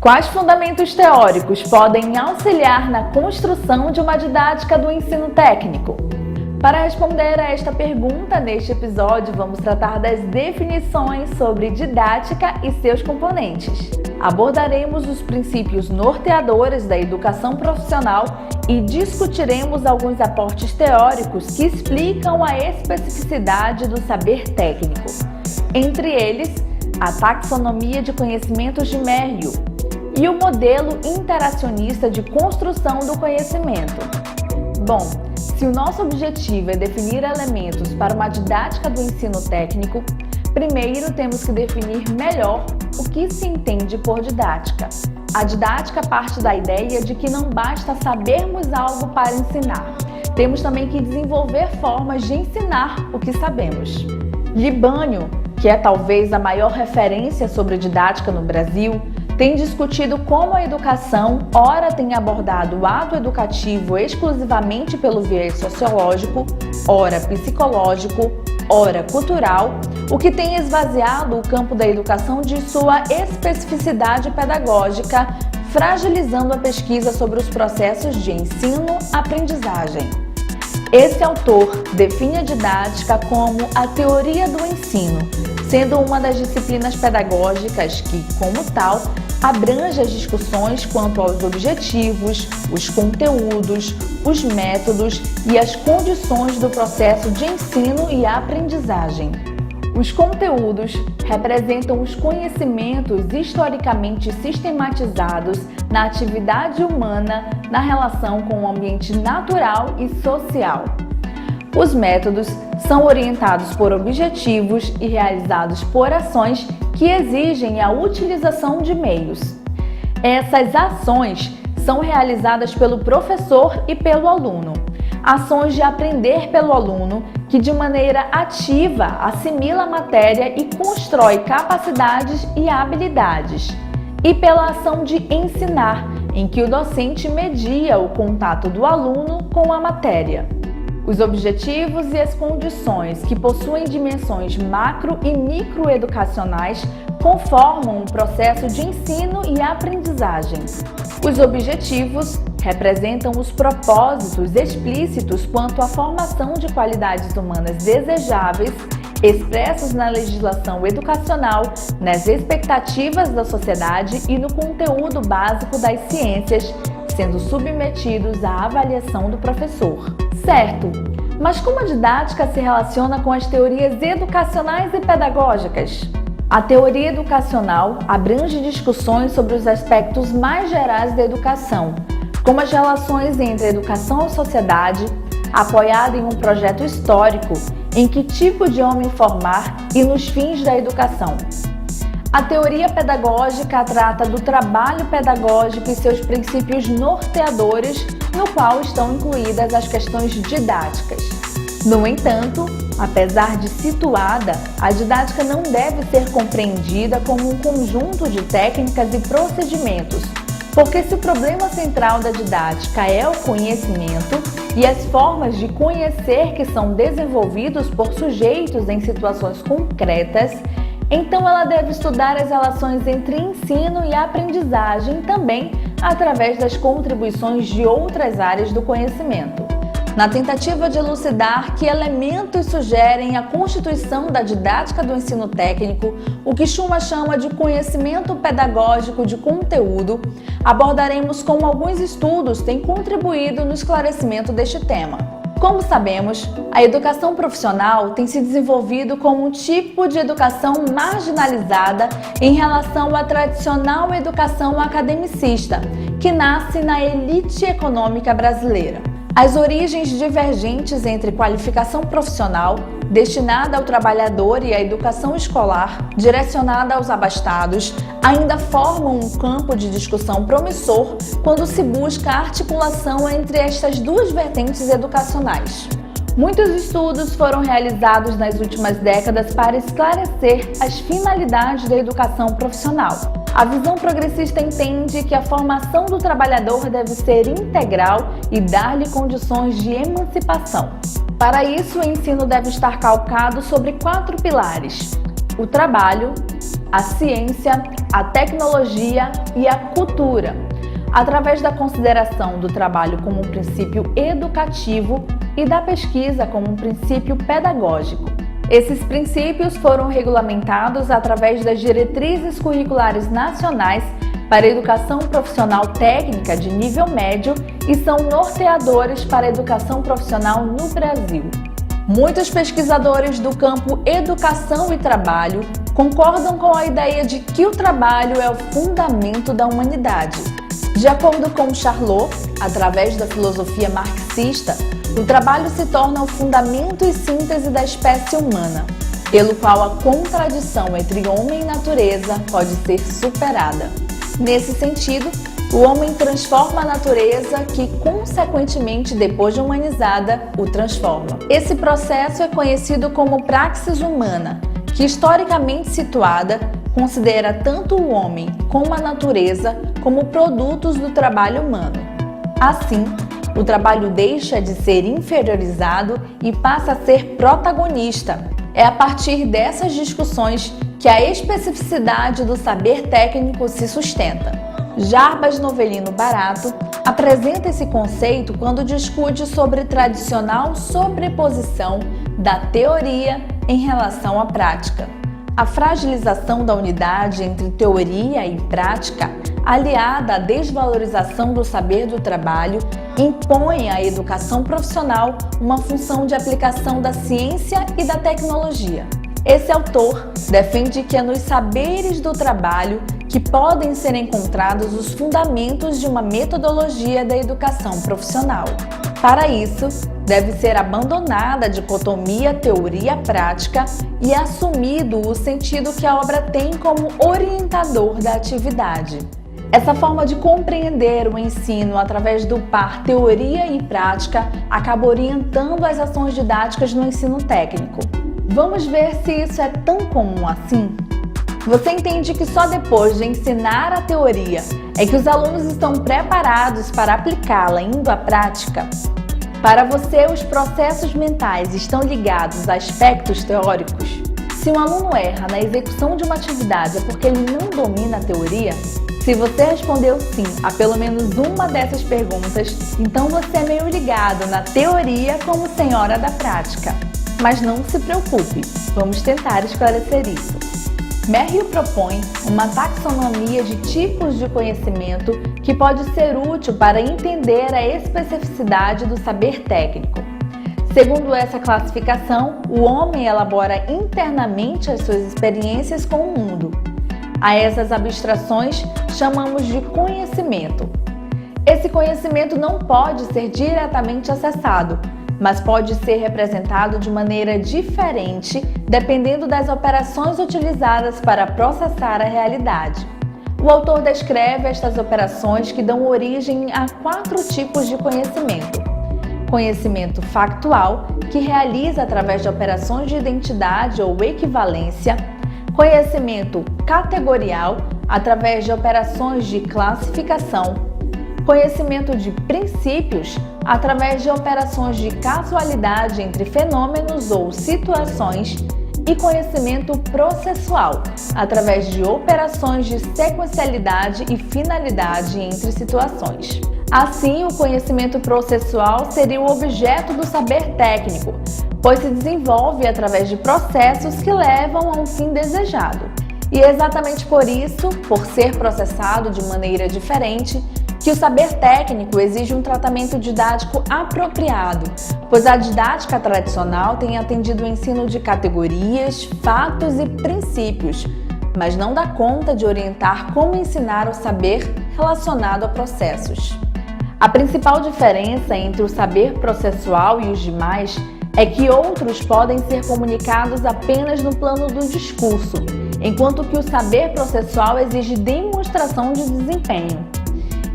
Quais fundamentos teóricos podem auxiliar na construção de uma didática do ensino técnico? Para responder a esta pergunta, neste episódio vamos tratar das definições sobre didática e seus componentes. Abordaremos os princípios norteadores da educação profissional e discutiremos alguns aportes teóricos que explicam a especificidade do saber técnico. Entre eles, a taxonomia de conhecimentos de Merrill e o modelo interacionista de construção do conhecimento. Bom, se o nosso objetivo é definir elementos para uma didática do ensino técnico, primeiro temos que definir melhor o que se entende por didática. A didática parte da ideia de que não basta sabermos algo para ensinar. Temos também que desenvolver formas de ensinar o que sabemos. Libânio, que é talvez a maior referência sobre didática no Brasil, tem discutido como a educação, ora tem abordado o ato educativo exclusivamente pelo viés sociológico, ora psicológico, ora cultural, o que tem esvaziado o campo da educação de sua especificidade pedagógica, fragilizando a pesquisa sobre os processos de ensino-aprendizagem. Esse autor define a didática como a teoria do ensino, sendo uma das disciplinas pedagógicas que, como tal, abrange as discussões quanto aos objetivos, os conteúdos, os métodos e as condições do processo de ensino e aprendizagem. Os conteúdos representam os conhecimentos historicamente sistematizados na atividade humana na relação com o ambiente natural e social. Os métodos são orientados por objetivos e realizados por ações que exigem a utilização de meios. Essas ações são realizadas pelo professor e pelo aluno. Ações de aprender pelo aluno que de maneira ativa assimila a matéria e constrói capacidades e habilidades. E pela ação de ensinar, em que o docente media o contato do aluno com a matéria. Os objetivos e as condições que possuem dimensões macro e microeducacionais conformam o processo de ensino e aprendizagem. Os objetivos representam os propósitos explícitos quanto à formação de qualidades humanas desejáveis, expressos na legislação educacional, nas expectativas da sociedade e no conteúdo básico das ciências, sendo submetidos à avaliação do professor. Certo, mas como a didática se relaciona com as teorias educacionais e pedagógicas? A teoria educacional abrange discussões sobre os aspectos mais gerais da educação, como as relações entre educação e sociedade, apoiada em um projeto histórico em que tipo de homem formar e nos fins da educação. A teoria pedagógica trata do trabalho pedagógico e seus princípios norteadores, no qual estão incluídas as questões didáticas. No entanto, apesar de situada, a didática não deve ser compreendida como um conjunto de técnicas e procedimentos, porque se o problema central da didática é o conhecimento e as formas de conhecer que são desenvolvidos por sujeitos em situações concretas, então ela deve estudar as relações entre ensino e aprendizagem também através das contribuições de outras áreas do conhecimento. Na tentativa de elucidar que elementos sugerem a constituição da didática do ensino técnico, o que Schumann chama de conhecimento pedagógico de conteúdo, abordaremos como alguns estudos têm contribuído no esclarecimento deste tema. Como sabemos, a educação profissional tem se desenvolvido como um tipo de educação marginalizada em relação à tradicional educação academicista, que nasce na elite econômica brasileira. As origens divergentes entre qualificação profissional, destinada ao trabalhador, e a educação escolar, direcionada aos abastados, ainda formam um campo de discussão promissor quando se busca a articulação entre estas duas vertentes educacionais. Muitos estudos foram realizados nas últimas décadas para esclarecer as finalidades da educação profissional. A visão progressista entende que a formação do trabalhador deve ser integral e dar-lhe condições de emancipação. Para isso, o ensino deve estar calcado sobre 4 pilares: o trabalho, a ciência, a tecnologia e a cultura, através da consideração do trabalho como um princípio educativo e da pesquisa como um princípio pedagógico. Esses princípios foram regulamentados através das diretrizes curriculares nacionais para a educação profissional técnica de nível médio e são norteadores para a educação profissional no Brasil. Muitos pesquisadores do campo educação e trabalho concordam com a ideia de que o trabalho é o fundamento da humanidade. De acordo com Charlot, através da filosofia marxista, o trabalho se torna o fundamento e síntese da espécie humana, pelo qual a contradição entre homem e natureza pode ser superada. Nesse sentido, o homem transforma a natureza que, consequentemente, depois de humanizada, o transforma. Esse processo é conhecido como praxis humana, que, historicamente situada, considera tanto o homem como a natureza como produtos do trabalho humano. Assim, o trabalho deixa de ser inferiorizado e passa a ser protagonista. É a partir dessas discussões que a especificidade do saber técnico se sustenta. Jarbas Novelino Barato apresenta esse conceito quando discute sobre tradicional sobreposição da teoria em relação à prática. A fragilização da unidade entre teoria e prática, aliada à desvalorização do saber do trabalho, impõe à educação profissional uma função de aplicação da ciência e da tecnologia. Esse autor defende que é nos saberes do trabalho que podem ser encontrados os fundamentos de uma metodologia da educação profissional. Para isso, deve ser abandonada a dicotomia teoria-prática e assumido o sentido que a obra tem como orientador da atividade. Essa forma de compreender o ensino através do par teoria e prática acaba orientando as ações didáticas no ensino técnico. Vamos ver se isso é tão comum assim? Você entende que só depois de ensinar a teoria é que os alunos estão preparados para aplicá-la indo à prática? Para você, os processos mentais estão ligados a aspectos teóricos? Se um aluno erra na execução de uma atividade é porque ele não domina a teoria? Se você respondeu sim a pelo menos uma dessas perguntas, então você é meio ligado na teoria como senhora da prática. Mas não se preocupe, vamos tentar esclarecer isso. Merrill propõe uma taxonomia de tipos de conhecimento que pode ser útil para entender a especificidade do saber técnico. Segundo essa classificação, o homem elabora internamente as suas experiências com o mundo. A essas abstrações chamamos de conhecimento. Esse conhecimento não pode ser diretamente acessado, mas pode ser representado de maneira diferente dependendo das operações utilizadas para processar a realidade. O autor descreve estas operações que dão origem a 4 tipos de conhecimento. Conhecimento factual, que realiza através de operações de identidade ou equivalência. Conhecimento categorial, através de operações de classificação. Conhecimento de princípios, através de operações de casualidade entre fenômenos ou situações. E conhecimento processual, através de operações de sequencialidade e finalidade entre situações. Assim, o conhecimento processual seria o objeto do saber técnico, pois se desenvolve através de processos que levam a um fim desejado. E é exatamente por isso, por ser processado de maneira diferente, que o saber técnico exige um tratamento didático apropriado, pois a didática tradicional tem atendido o ensino de categorias, fatos e princípios, mas não dá conta de orientar como ensinar o saber relacionado a processos. A principal diferença entre o saber processual e os demais é que outros podem ser comunicados apenas no plano do discurso, enquanto que o saber processual exige demonstração de desempenho.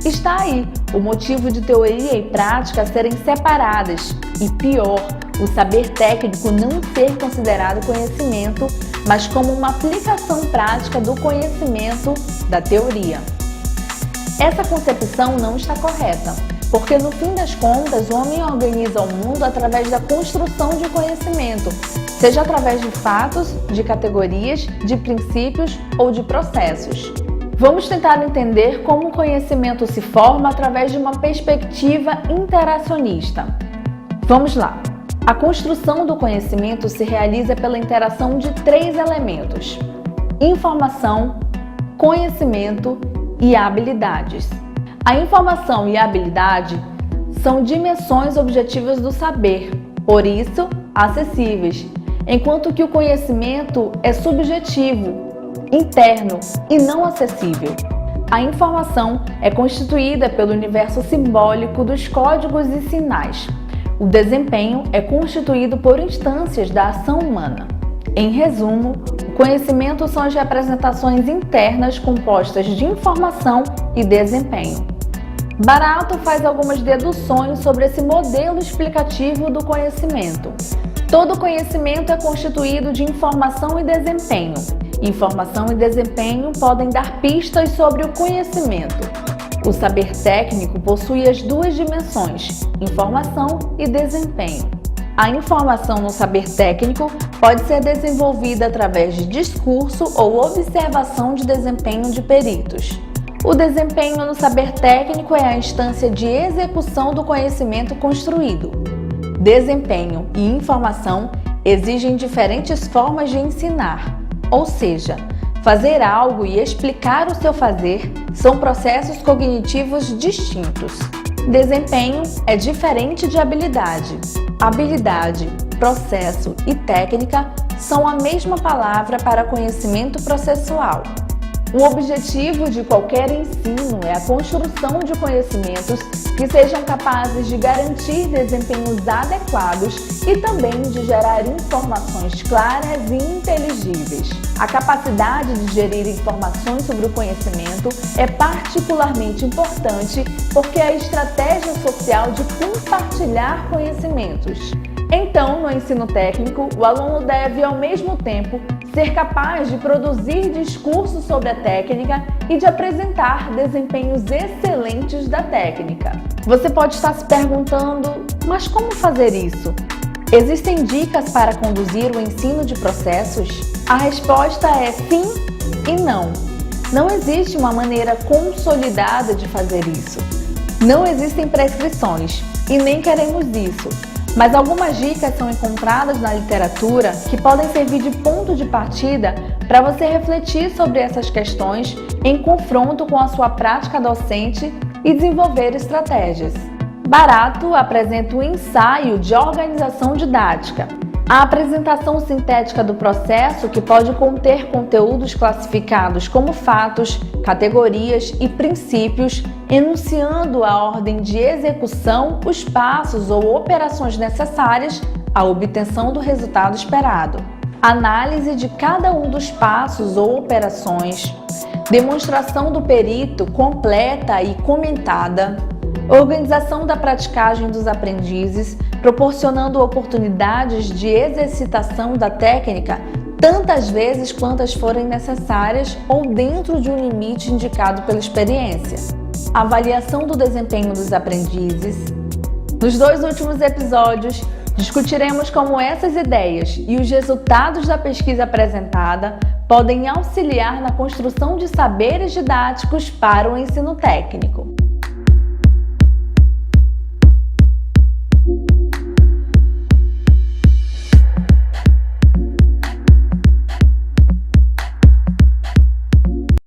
Está aí o motivo de teoria e prática serem separadas e, pior, o saber técnico não ser considerado conhecimento, mas como uma aplicação prática do conhecimento da teoria. Essa concepção não está correta, porque no fim das contas o homem organiza o mundo através da construção de conhecimento, seja através de fatos, de categorias, de princípios ou de processos. Vamos tentar entender como o conhecimento se forma através de uma perspectiva interacionista. Vamos lá! A construção do conhecimento se realiza pela interação de 3 elementos: informação, conhecimento e habilidades. A informação e a habilidade são dimensões objetivas do saber, por isso acessíveis, enquanto que o conhecimento é subjetivo, interno e não acessível. A informação é constituída pelo universo simbólico dos códigos e sinais. O desempenho é constituído por instâncias da ação humana. Em resumo, o conhecimento são as representações internas compostas de informação e desempenho. Barato faz algumas deduções sobre esse modelo explicativo do conhecimento. Todo conhecimento é constituído de informação e desempenho. Informação e desempenho podem dar pistas sobre o conhecimento. O saber técnico possui as 2 dimensões, informação e desempenho. A informação no saber técnico pode ser desenvolvida através de discurso ou observação de desempenho de peritos. O desempenho no saber técnico é a instância de execução do conhecimento construído. Desempenho e informação exigem diferentes formas de ensinar, ou seja, fazer algo e explicar o seu fazer são processos cognitivos distintos. Desempenho é diferente de habilidade. Habilidade, processo e técnica são a mesma palavra para conhecimento processual. O objetivo de qualquer ensino é a construção de conhecimentos que sejam capazes de garantir desempenhos adequados e também de gerar informações claras e inteligíveis. A capacidade de gerir informações sobre o conhecimento é particularmente importante porque é a estratégia social de compartilhar conhecimentos. Então, no ensino técnico, o aluno deve, ao mesmo tempo, ser capaz de produzir discursos sobre a técnica e de apresentar desempenhos excelentes da técnica. Você pode estar se perguntando, mas como fazer isso? Existem dicas para conduzir o ensino de processos? A resposta é sim e não. Não existe uma maneira consolidada de fazer isso. Não existem prescrições e nem queremos isso. Mas algumas dicas são encontradas na literatura que podem servir de ponto de partida para você refletir sobre essas questões em confronto com a sua prática docente e desenvolver estratégias. Barato apresenta o ensaio de organização didática. A apresentação sintética do processo, que pode conter conteúdos classificados como fatos, categorias e princípios, enunciando a ordem de execução, os passos ou operações necessárias à obtenção do resultado esperado. Análise de cada um dos passos ou operações, demonstração do perito completa e comentada, organização da praticagem dos aprendizes, proporcionando oportunidades de exercitação da técnica tantas vezes quantas forem necessárias ou dentro de um limite indicado pela experiência. Avaliação do desempenho dos aprendizes. Nos 2 últimos episódios, discutiremos como essas ideias e os resultados da pesquisa apresentada podem auxiliar na construção de saberes didáticos para o ensino técnico.